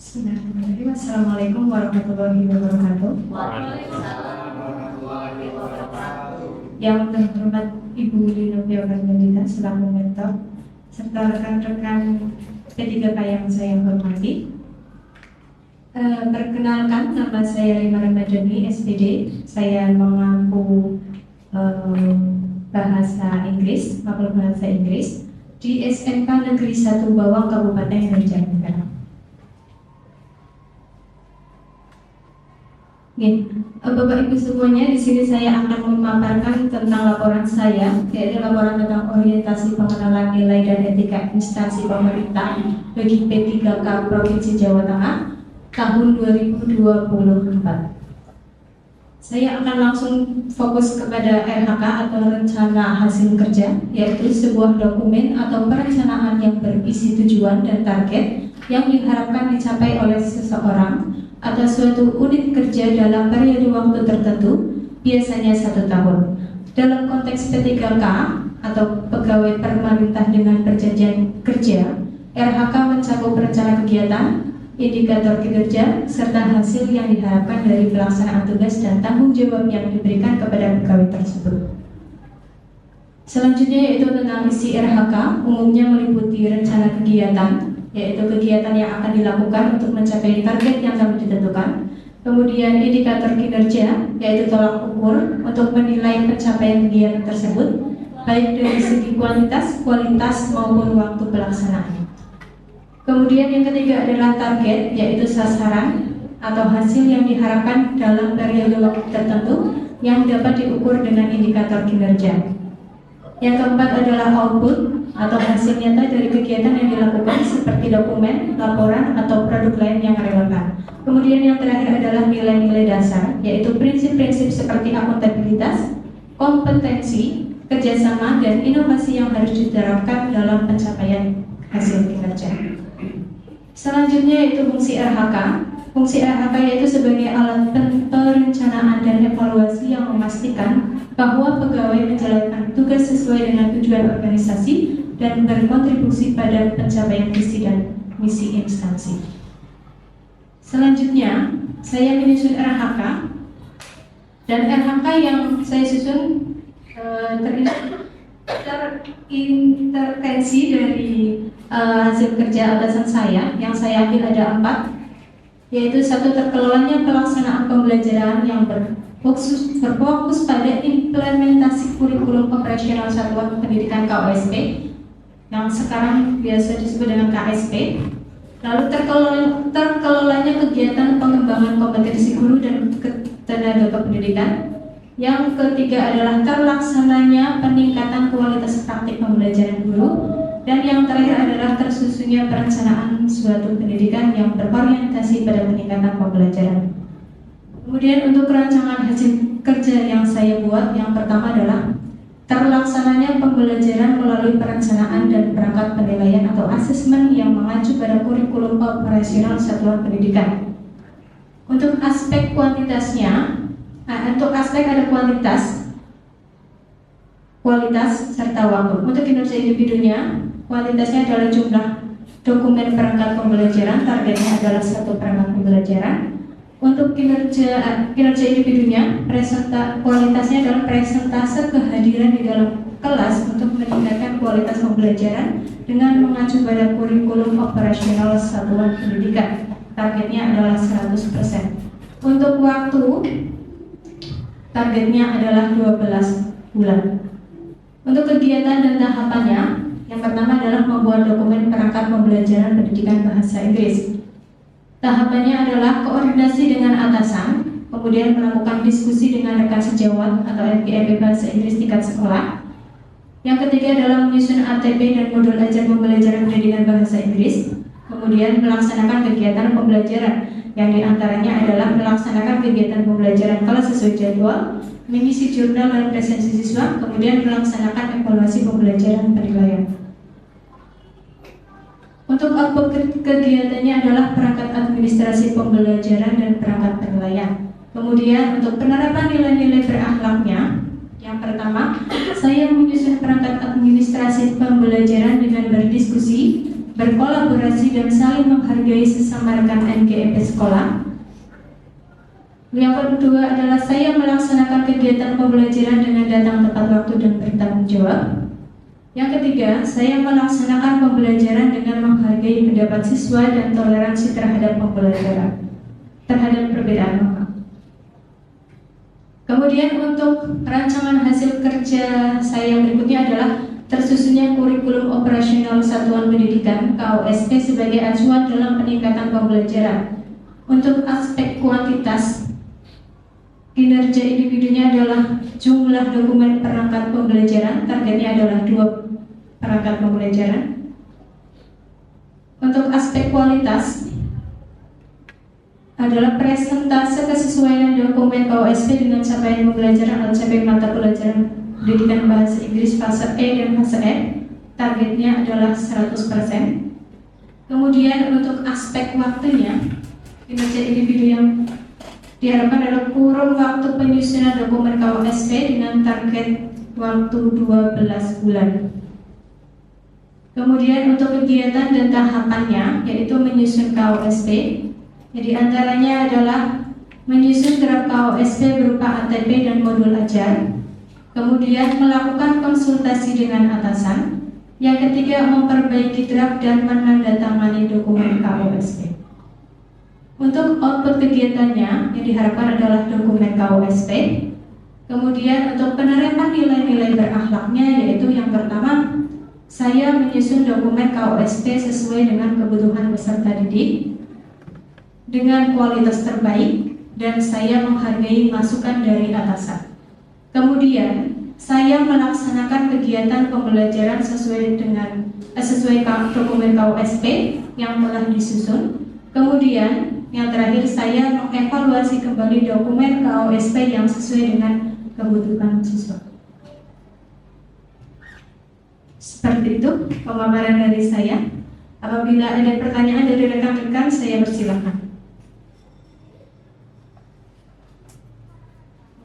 Bismillahirrahmanirrahim. Assalamualaikum warahmatullahi wabarakatuh. Waalaikumsalam warahmatullahi wabarakatuh. Yang terhormat Ibu Linovia Karmelita selaku mentor serta rekan-rekan P3K yang saya hormati. Perkenalkan, nama saya Rima Ramadhani, SPD. Saya mengampu bahasa Inggris, mapel bahasa Inggris di SMK Negeri 1 Bawang, Kabupaten Banjarnegara. Bapak Ibu semuanya, di sini saya akan memaparkan tentang laporan saya, yaitu laporan tentang orientasi pengenalan nilai dan etika instansi pemerintah bagi P3K Provinsi Jawa Tengah tahun 2024. Saya akan langsung fokus kepada RHK atau rencana hasil kerja, yaitu sebuah dokumen atau perencanaan yang berisi tujuan dan target yang diharapkan dicapai oleh seseorang atau suatu unit kerja dalam periode waktu tertentu, biasanya 1 tahun. Dalam konteks P3K atau pegawai pemerintah dengan perjanjian kerja, RHK mencakup rencana kegiatan, indikator kinerja, serta hasil yang diharapkan dari pelaksanaan tugas dan tanggung jawab yang diberikan kepada pegawai tersebut. Selanjutnya yaitu tentang isi RHK, umumnya meliputi rencana kegiatan, yaitu kegiatan yang akan dilakukan untuk mencapai target yang telah ditentukan. Kemudian indikator kinerja, yaitu tolak ukur untuk menilai pencapaian kegiatan tersebut, baik dari segi kualitas maupun waktu pelaksanaan. Kemudian yang ketiga adalah target, yaitu sasaran atau hasil yang diharapkan dalam periode waktu tertentu yang dapat diukur dengan indikator kinerja. Yang keempat adalah output atau hasil nyata dari kegiatan yang dilakukan seperti dokumen, laporan, atau produk lain yang relevan. Kemudian yang terakhir adalah nilai-nilai dasar, yaitu prinsip-prinsip seperti akuntabilitas, kompetensi, kerjasama, dan inovasi yang harus diterapkan dalam pencapaian hasil kinerja. Selanjutnya yaitu fungsi RHK. Fungsi RHK yaitu sebagai alat perencanaan dan evaluasi yang memastikan bahwa pegawai menjalankan tugas sesuai dengan tujuan organisasi dan berkontribusi pada pencapaian visi dan misi instansi. Selanjutnya, saya menyusun RHK, dan RHK yang saya susun terintervensi dari hasil kerja atasan saya, yang saya ambil ada 4, yaitu 1, terkelolanya pelaksanaan pembelajaran yang berfokus pada implementasi kurikulum operasional satuan pendidikan KOSP yang sekarang biasa disebut dengan KSP. Lalu terkelolanya kegiatan pengembangan kompetensi guru dan tenaga kependidikan. Yang ketiga adalah terlaksananya peningkatan kualitas praktik pembelajaran guru. Dan yang terakhir adalah tersusunnya perencanaan suatu pendidikan yang berorientasi pada peningkatan pembelajaran. Kemudian untuk rancangan hasil kerja yang saya buat, yang pertama adalah terlaksananya pembelajaran melalui perencanaan dan perangkat penilaian atau asesmen yang mengacu pada kurikulum operasional satuan pendidikan. Untuk aspek kuantitasnya, untuk aspek ada kualitas serta waktu. Untuk kinerja individunya, kualitasnya adalah jumlah dokumen perangkat pembelajaran, targetnya adalah 1 perangkat pembelajaran. Untuk kinerja individunya, kualitasnya adalah presentase kehadiran di dalam kelas untuk meningkatkan kualitas pembelajaran dengan mengacu pada kurikulum operasional satuan pendidikan. Targetnya adalah 100%. Untuk waktu, targetnya adalah 12 bulan. Untuk kegiatan dan tahapannya, yang pertama adalah membuat dokumen perangkat pembelajaran pendidikan bahasa Inggris. Tahapannya adalah koordinasi dengan atasan, kemudian melakukan diskusi dengan rekan sejawat atau LPMP bahasa Inggris tingkat sekolah. Yang ketiga adalah menyusun ATP dan modul ajar pembelajaran pendidikan bahasa Inggris. Kemudian melaksanakan kegiatan pembelajaran, yang diantaranya adalah melaksanakan kegiatan pembelajaran kelas sesuai jadwal, mengisi jurnal dan presensi siswa, kemudian melaksanakan evaluasi pembelajaran penilaian. Untuk output kegiatannya adalah perangkat administrasi pembelajaran dan perangkat penilaian. Kemudian untuk penerapan nilai-nilai berakhlaknya, yang pertama, saya menyusun perangkat administrasi pembelajaran dengan berdiskusi, berkolaborasi, dan saling menghargai menghargai sesama rekan NGMP sekolah. Yang kedua adalah saya melaksanakan kegiatan pembelajaran dengan datang tepat waktu dan bertanggung jawab. Yang ketiga, saya melaksanakan pembelajaran dengan menghargai pendapat siswa dan toleransi terhadap pembelajaran, terhadap perbedaan norma. Kemudian untuk rancangan hasil kerja saya yang berikutnya adalah tersusunnya kurikulum operasional satuan pendidikan KOSP sebagai acuan dalam peningkatan pembelajaran. Untuk aspek kuantitas, kinerja individunya adalah jumlah dokumen perangkat pembelajaran, targetnya adalah 2 perangkat pembelajaran. Untuk aspek kualitas adalah presentase kesesuaian dokumen KOSP dengan capaian pembelajaran atau capaian mata pelajaran pendidikan bahasa Inggris fase E dan fase F, targetnya adalah 100%. Kemudian untuk aspek waktunya, kinerja individu yang diharapkan adalah kurun waktu penyusunan dokumen KOSP dengan target waktu 12 bulan. Kemudian untuk kegiatan dan tahapannya, yaitu menyusun KOSP, jadi antaranya adalah menyusun draft KOSP berupa ATP dan modul ajar, kemudian melakukan konsultasi dengan atasan, yang ketiga memperbaiki draft dan menandatangani dokumen KOSP. Untuk output kegiatannya yang diharapkan adalah dokumen KOSP. Kemudian untuk penerapan nilai-nilai berakhlaknya, yaitu yang pertama, saya menyusun dokumen KOSP sesuai dengan kebutuhan peserta didik dengan kualitas terbaik dan saya menghargai masukan dari atasan. Kemudian saya melaksanakan kegiatan pembelajaran sesuai dokumen KOSP yang telah disusun. Kemudian yang terakhir, saya mengevaluasi kembali dokumen KOSP yang sesuai dengan kebutuhan siswa. Seperti itu pemaparan dari saya. Apabila ada pertanyaan dari rekan-rekan, saya persilakan.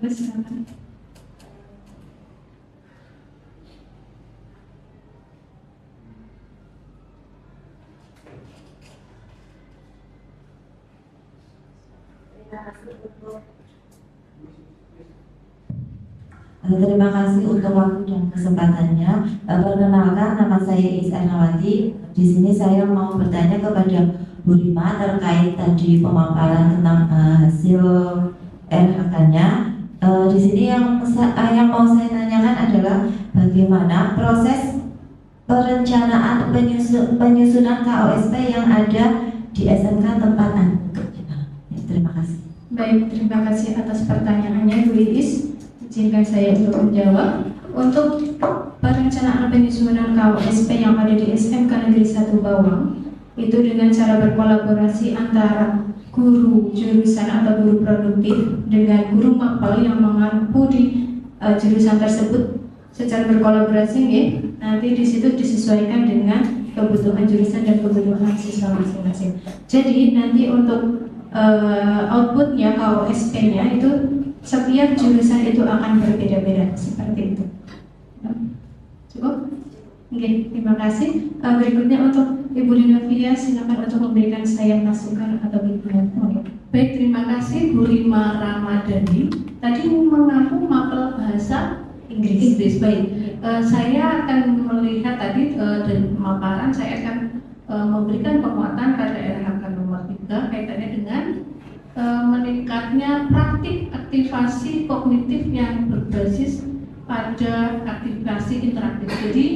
Silakan. Terima kasih untuk waktu dan kesempatannya. Perkenalkan, nama saya Iis Ernawati. Di sini saya mau bertanya kepada Bu Rima terkait tadi pemaparan tentang hasil RHK-nya. Di sini yang mau saya tanyakan adalah bagaimana proses perencanaan penyusunan KOSP yang ada di SMK tempat Anda bekerja. Terima kasih. Baik, terima kasih atas pertanyaannya Bu Iis. Izinkan saya untuk menjawab. Untuk perencanaan penyusunan KOSP yang ada di SMK Negeri 1 Bawang, itu dengan cara berkolaborasi antara guru jurusan atau guru produktif dengan guru mapel yang mengampu di jurusan tersebut secara berkolaborasi, nanti di situ disesuaikan dengan kebutuhan jurusan dan kebutuhan siswa masing-masing. Jadi nanti untuk outputnya KOSP-nya itu setiap jurusan itu akan berbeda-beda seperti itu. Cukup? Oke, terima kasih. Berikutnya untuk Ibu Dinovia, silakan untuk memberikan saya masukan atau bimbingan. Baik, terima kasih Bu Rima Ramadhani. Tadi mengaku mapel bahasa Inggris. Baik, saya akan melihat tadi dari pemaparan, saya akan memberikan penguatan pada RHK nomor 3 kaitannya dengan meningkatnya praktik aktivasi kognitif yang berbasis pada aktivasi interaktif. Jadi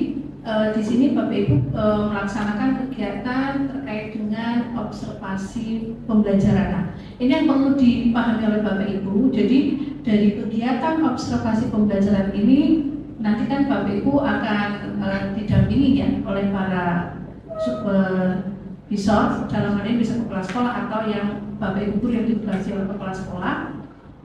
di sini Bapak Ibu melaksanakan kegiatan terkait dengan observasi pembelajaran. Nah, ini yang perlu dipahami oleh Bapak Ibu. Jadi dari kegiatan observasi pembelajaran ini nanti kan Bapak Ibu akan didampingi ya oleh para supervisor, dalam hal ini bisa kepala sekolah atau yang Bapak Ibu yang ditugaskan oleh kepala sekolah.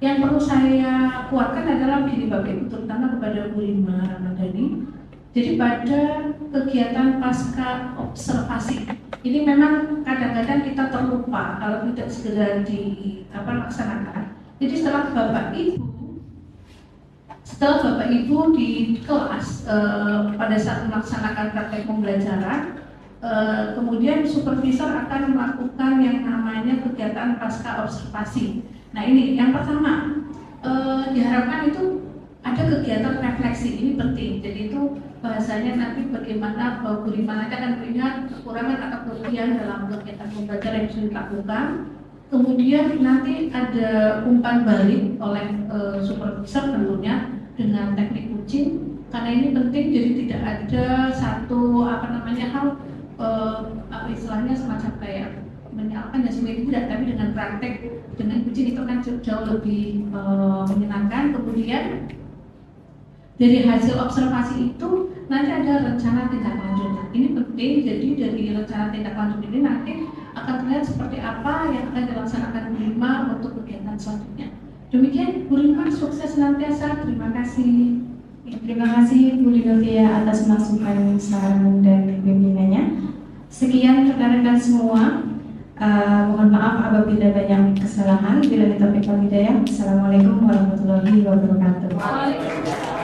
Yang perlu saya kuatkan adalah begini Bapak Ibu, terutama kepada Bu Rima Ramadhani. Jadi pada kegiatan pasca observasi ini memang kadang-kadang kita terlupa kalau tidak segera dilaksanakan. Jadi setelah Bapak Ibu di kelas pada saat melaksanakan praktek pembelajaran, Kemudian supervisor akan melakukan yang namanya kegiatan pasca observasi. Nah ini yang pertama, diharapkan itu ada kegiatan refleksi, ini penting. Jadi itu bahasanya nanti bagaimana Bu Rima nanti akan melihat kekurangan atau kelebihan dalam kegiatan pembelajaran yang sudah dilakukan. Kemudian nanti ada umpan balik oleh supervisor tentunya dengan teknik coaching, karena ini penting. Jadi tidak ada satu hal istilahnya semacam kayak menyalahkan dan sebagainya, tidak, tapi dengan praktek dengan coaching itu kan jauh lebih menyenangkan. Kemudian dari hasil observasi itu nanti ada rencana tindak lanjut. Ini penting. Jadi dari rencana tindak lanjut ini nanti akan terlihat seperti apa yang akan dilaksanakan Bu Rima untuk kegiatan selanjutnya. Demikian Bu Rima, sukses senantiasa. Terima kasih. Terima kasih Bu Lidotia atas masukan, saran dan bimbingannya. Sekian rekan-rekan semua. Mohon maaf apabila banyak kesalahan. Bila taufiq wal hidayah. Assalamualaikum warahmatullahi wabarakatuh.